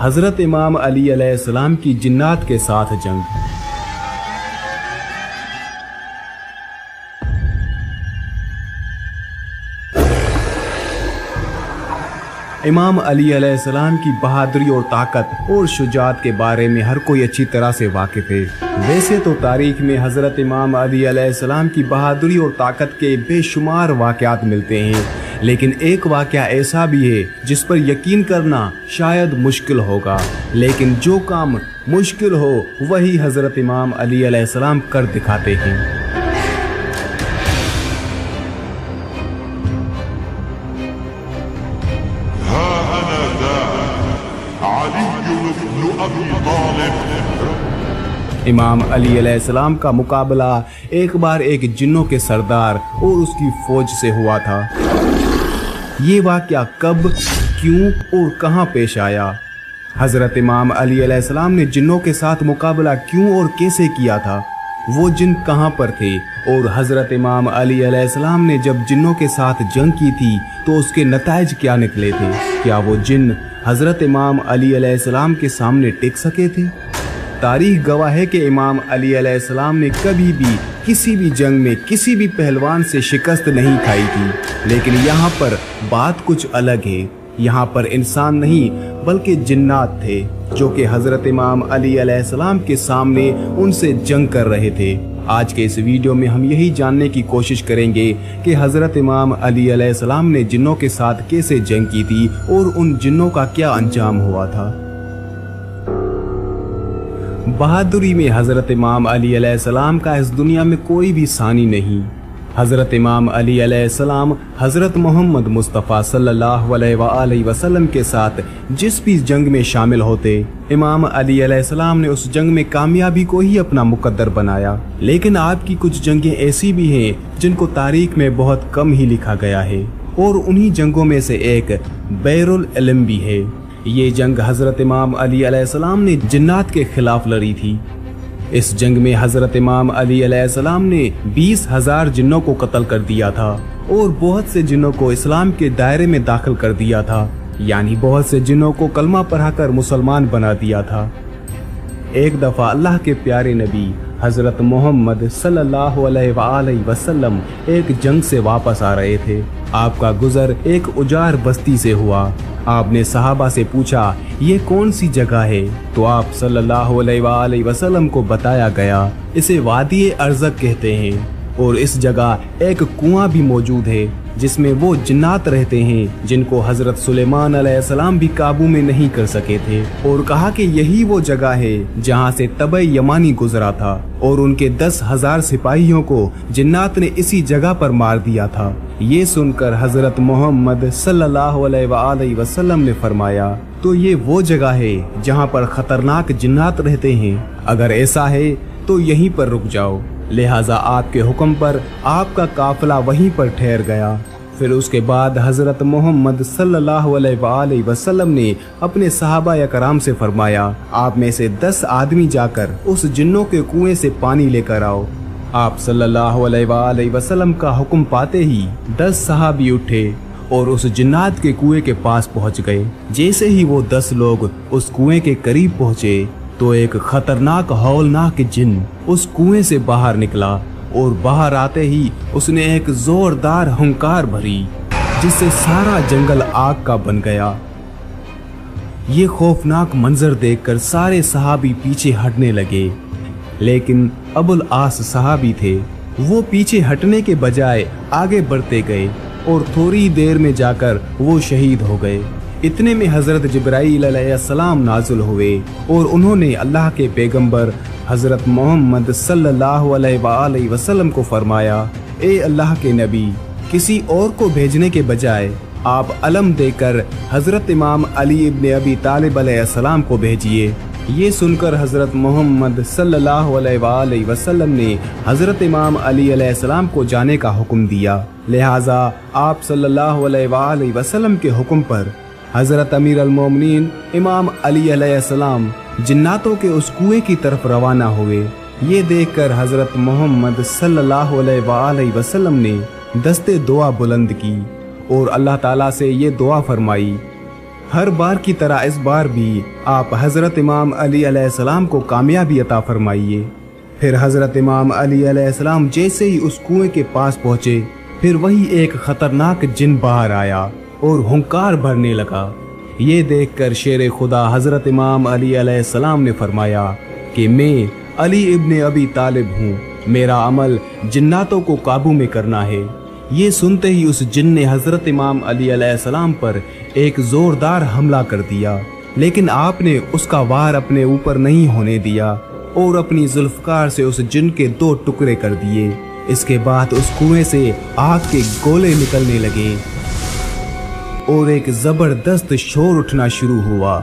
हजरत इमाम अली अलैहिस्सलाम की जिन्नात के साथ जंग। इमाम अली अलैहिस्सलाम की बहादुरी और ताकत और शुजाअत के बारे में हर कोई अच्छी तरह से वाकिफ है। वैसे तो तारीख में हजरत इमाम अली अलैहिस्सलाम की बहादुरी और ताकत के बेशुमार वाक़यात मिलते हैं, लेकिन एक वाक़या ऐसा भी है जिस पर यकीन करना शायद मुश्किल होगा, लेकिन जो काम मुश्किल हो वही हजरत इमाम अली अलैहिस्सलाम कर दिखाते हैं। इमाम अली अलैहिस्सलाम का मुकाबला एक बार एक जिन्नों के सरदार और उसकी फौज से हुआ था। ये वाक़या कब, क्यों और कहाँ पेश आया? हजरत इमाम अली अलैहिस्सलाम ने जिन्नों के साथ मुकाबला क्यों और कैसे किया था? वो जिन कहाँ पर थे? और हजरत इमाम अली अलैहिस्सलाम ने जब जिन्नों के साथ जंग की थी तो उसके नताइज क्या निकले थे? क्या वो जिन्न हजरत इमाम अली अलैहिस्सलाम के सामने टिक सके थे? तारीख गवाह है कि इमाम अली अलैहिस्सलाम ने कभी भी किसी भी जंग में किसी भी पहलवान से शिकस्त नहीं खाई थी, लेकिन यहाँ पर बात कुछ अलग है। यहाँ पर इंसान नहीं बल्कि जिन्नात थे जो कि हजरत इमाम अली अलैहिस्सलाम के सामने उनसे जंग कर रहे थे। आज के इस वीडियो में हम यही जानने की कोशिश करेंगे कि हजरत इमाम अली अलैहिस्सलाम ने जिन्नों के साथ कैसे जंग की थी और उन जिन्नों का क्या अंजाम हुआ था। बहादुरी में हजरत इमाम अली अलैहिस्सलाम का इस दुनिया में कोई भी सानी नहीं। हजरत इमाम अली अलैहिस्सलाम हजरत मोहम्मद मुस्तफ़ा सल्लल्लाहु अलैहि वसल्लम के साथ जिस भी जंग में शामिल होते, इमाम अली अलैहिस्सलाम ने उस जंग में कामयाबी को ही अपना मुकद्दर बनाया। लेकिन आपकी कुछ जंगें ऐसी भी हैं जिनको तारीख में बहुत कम ही लिखा गया है, और उन्हीं जंगों में से एक बैरुल इल्म भी है। ये जंग हजरत इमाम अली अलैहिस्सलाम ने जिन्नात के खिलाफ लड़ी थी। इस जंग में हजरत इमाम अली अलैहिस्सलाम ने 20,000 जिन्नों को कत्ल कर दिया था और बहुत से जिन्नों को इस्लाम के दायरे में दाखिल कर दिया था, यानी बहुत से जिन्नों को कलमा पढ़ाकर मुसलमान बना दिया था। एक दफा अल्लाह के प्यारे नबी हजरत मोहम्मद सल्लल्लाहु अलैहि वसल्लम एक जंग से वापस आ रहे थे। आपका गुजर एक उजाड़ बस्ती से हुआ। आपने सहाबा से पूछा, ये कौन सी जगह है? तो आप सल्लल्लाहु अलैहि वसल्लम को बताया गया, इसे वादी अर्ज़क कहते हैं, और इस जगह एक कुआं भी मौजूद है जिसमें वो जिन्नात रहते हैं जिनको हजरत सुलेमान अलैहिस्सलाम भी काबू में नहीं कर सके थे। और कहा कि यही वो जगह है जहाँ से तबे यमानी गुजरा था और उनके 10,000 सिपाहियों को जिन्नात ने इसी जगह पर मार दिया था। ये सुनकर हजरत मोहम्मद सल्लल्लाहु अलैहि वसल्लम ने फरमाया, तो ये वो जगह है जहाँ पर खतरनाक जिन्नात रहते हैं। अगर ऐसा है तो यहीं पर रुक जाओ। लिहाजा आपके हुक्म पर आपका काफिला वहीं पर ठहर गया। फिर उसके बाद हजरत मोहम्मद सल्लल्लाहु अलैहि वसल्लम ने अपने सहाबा कराम से फरमाया, आप में से 10 आदमी जाकर उस जिन्नों के कुएं से पानी लेकर आओ। आप सल्लल्लाहु अलैहि वसल्लम का हुक्म पाते ही 10 सहाबी उठे और उस जिन्नात के कुएं के पास पहुंच गए। जैसे ही वो 10 लोग उस कुएं के करीब पहुंचे तो एक खतरनाक हौलनाक जिन्न उस कुएं से बाहर निकला, और बाहर आते ही उसने एक जोरदार हुंकार भरी जिससे सारा जंगल आग का बन गया। ये खौफनाक मंजर देखकर सारे सहाबी पीछे हटने लगे, लेकिन अबुल आस सहाबी थे, वो पीछे हटने के बजाय आगे बढ़ते गए और थोड़ी देर में जाकर वो शहीद हो गए। इतने में हजरत जिब्राईल अलैहिस्सलाम नाज़िल हुए और उन्होंने अल्लाह के पैगंबर हजरत मोहम्मद सल्लल्लाहु अलैहि वसल्लम को फरमाया, ए अल्लाह के नबी, किसी और को भेजने के बजाय आप अलम देकर हजरत इमाम अली इब्न अबी तालिब अलैहिस्सलाम को भेजिए। ये सुनकर हजरत मोहम्मद सल्लल्लाहु अलैहि वसल्लम ने हजरत इमाम अली अलैहिस्सलाम को जाने का हुक्म दिया। लिहाजा आप सल्लल्लाहु अलैहि वसल्लम के हुक्म पर हजरत अमीर अल मोमिनीन इमाम अली अलैहिस्सलाम जिन्नातों के उस कुएं की तरफ रवाना हुए। ये देखकर हजरत मोहम्मद सल्लल्लाहु अलैहि वसल्लम ने दस्ते दुआ बुलंद की और अल्लाह ताला से ये दुआ फरमाई, हर बार की तरह इस बार भी आप हजरत इमाम अली अलैहिस्सलाम को कामयाबी अता फरमाइए। फिर हजरत इमाम अली अलैहिस्सलाम जैसे ही उस कुएं के पास पहुंचे, फिर वही एक खतरनाक जिन बाहर आया और हुंकार भरने लगा। ये देखकर शेर खुदा हजरत इमाम अली अलैहिस्सलाम ने फरमाया कि मैं अली इब्ने अबी तालिब हूँ, मेरा अमल जिन्नातों को काबू में करना है। ये सुनते ही उस जिन ने हजरत इमाम अली अलैहिस्सलाम पर एक जोरदार हमला कर दिया, लेकिन आपने उसका वार अपने ऊपर नहीं होने दिया और अपनी जुल्फकार से उस जिन के 2 टुकड़े कर दिए। इसके बाद उस कुएं से आग के गोले निकलने लगे और एक जबरदस्त शोर उठना शुरू हुआ।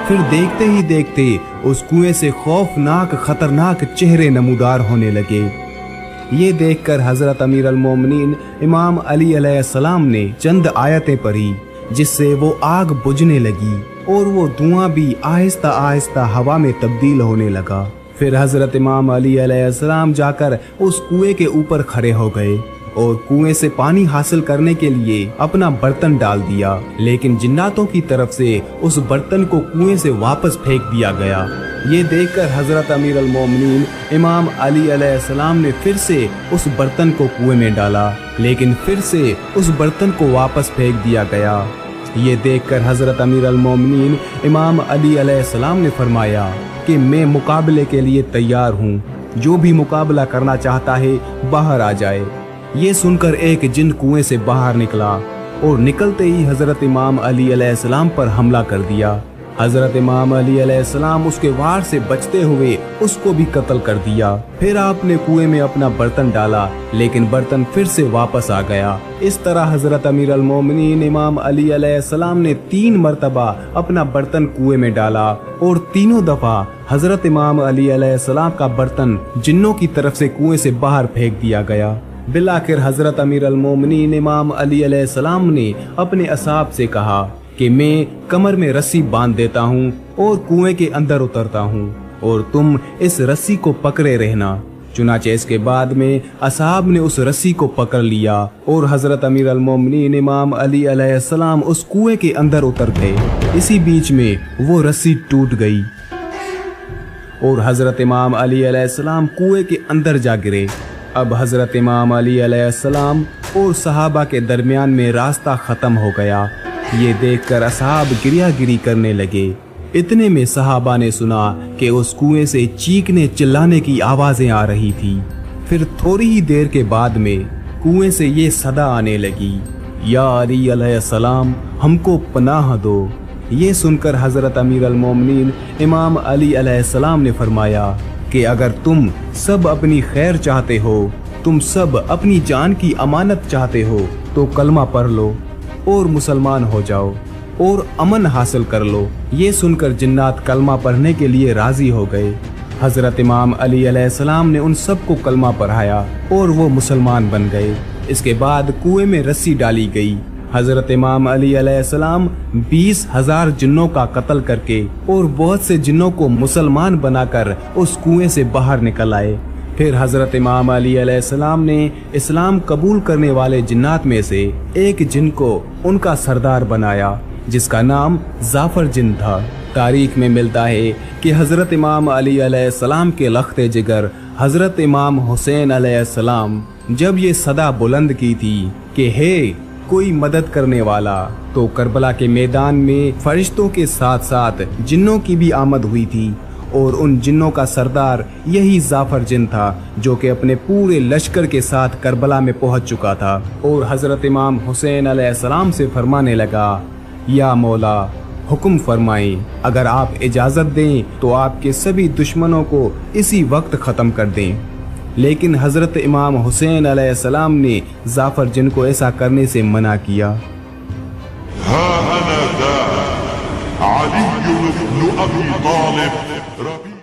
फिर देखते ही देखते उस कुएं से खौफनाक खतरनाक चेहरे नमूदार होने लगे। ये देखकर हजरत अमीर अल मोमिनीन इमाम अली अलैहिस्सलाम ने चंद आयतें पढ़ी, जिससे वो आग बुझने लगी और वो धुआं भी आहिस्ता आहिस्ता हवा में तब्दील होने लगा। फिर हजरत इमाम अली अलैहिस्सलाम जाकर उस कुएं के ऊपर खड़े हो गए और कुएं से पानी हासिल करने के लिए अपना बर्तन डाल दिया, लेकिन जिन्नातों की तरफ से उस बर्तन को कुएं से वापस फेंक दिया गया। ये देखकर हजरत अमीर अल मोमिनीन इमाम अली अलैहिस्सलाम ने फिर से उस बर्तन को कुएं में डाला, लेकिन फिर से उस बर्तन को वापस फेंक दिया गया। ये देखकर हजरत अमीर अल मोमिनीन इमाम अली अलैहिस्सलाम ने फरमाया कि मैं मुकाबले के लिए तैयार हूँ, जो भी मुकाबला करना चाहता है बाहर आ जाए। ये सुनकर एक जिन कुएं से बाहर निकला और निकलते ही हजरत इमाम अली अलैहिस्सलाम पर हमला कर दिया। हजरत इमाम अली अलैहिस्सलाम उसके वार से बचते हुए उसको भी कत्ल कर दिया। फिर आपने कुएं में अपना बर्तन डाला, लेकिन बर्तन फिर से वापस आ गया। इस तरह हजरत अमीर अल मोमिनीन इमाम अली अलैहिस्सलाम ने 3 मरतबा अपना बर्तन कुएं में डाला और तीनों दफा हजरत इमाम अली अलैहिस्सलाम का बर्तन जिन्नों की तरफ से कुएं से बाहर फेंक दिया गया। बिलाखिर हजरत अमीर अल मोमिनीन इमाम अली अलैहिस्सलाम ने अपने असहाब से कहा कि मैं कमर में रस्सी बांध देता हूँ और कुएं के अंदर उतरता हूँ और तुम इस रस्सी को पकड़े रहना। चुनाचे इसके बाद में असहाब ने उस रस्सी को पकड़ लिया और हजरत अमीर अल मोमिनीन इमाम अली अलैहिस्सलाम उस कुएं के अंदर उतर गए। इसी बीच में वो रस्सी टूट गई और हजरत इमाम अली अलैहिस्सलाम कुएं के अंदर जा गिरे। अब हजरत इमाम अली अलैहिस्सलाम और सहाबा के दरमियान में रास्ता खत्म हो गया। ये देखकर असहाब गिरियागिरी करने लगे। इतने में सहाबा ने सुना कि उस कुएं से चीखने चिल्लाने की आवाजें आ रही थी। फिर थोड़ी ही देर के बाद में कुएं से ये सदा आने लगी, या अली अलैहिस्सलाम हमको पनाह दो। ये सुनकर हजरत अमीर अल मोमिनीन इमाम अली अलैहिस्सलाम ने फरमाया कि अगर तुम सब अपनी खैर चाहते हो, तुम सब अपनी जान की अमानत चाहते हो, तो कलमा पढ़ लो और मुसलमान हो जाओ और अमन हासिल कर लो। ये सुनकर जिन्नात कलमा पढ़ने के लिए राजी हो गए। हजरत इमाम अली अलैहिस्सलाम ने उन सबको कलमा पढ़ाया और वो मुसलमान बन गए। इसके बाद कुएं में रस्सी डाली गई। हजरत इमाम अली अलैहिस्सलाम 20,000 जिन्नों का कत्ल करके और बहुत से जिन्नों को मुसलमान बनाकर उस कुएं से बाहर निकल आए। फिर हजरत इमाम अली अलैहिस्सलाम ने इस्लाम कबूल करने वाले जिन्नात में से एक जिन को उनका सरदार बनाया, जिसका नाम जाफर जिन था। तारीख में मिलता है कि हजरत इमाम अली अलैहिस्सलाम के लख्ते जिगर हजरत इमाम हुसैन अलैहिस्सलाम जब ये सदा बुलंद की थी कि हे कोई मदद करने वाला, तो करबला के मैदान में फरिश्तों के साथ साथ जिन्नों की भी आमद हुई थी और उन जिन्नों का सरदार यही जाफर जिन था, जो कि अपने पूरे लश्कर के साथ करबला में पहुंच चुका था और हजरत इमाम हुसैन अलैहिस्सलाम से फरमाने लगा, या मौला हुक्म फरमाएं, अगर आप इजाजत दें तो आपके सभी दुश्मनों को इसी वक्त खत्म कर दें। लेकिन हजरत इमाम हुसैन अलैहिस्सलाम ने जाफर जिन को ऐसा करने से मना किया। ها أنا ذا علي بن أبي طالب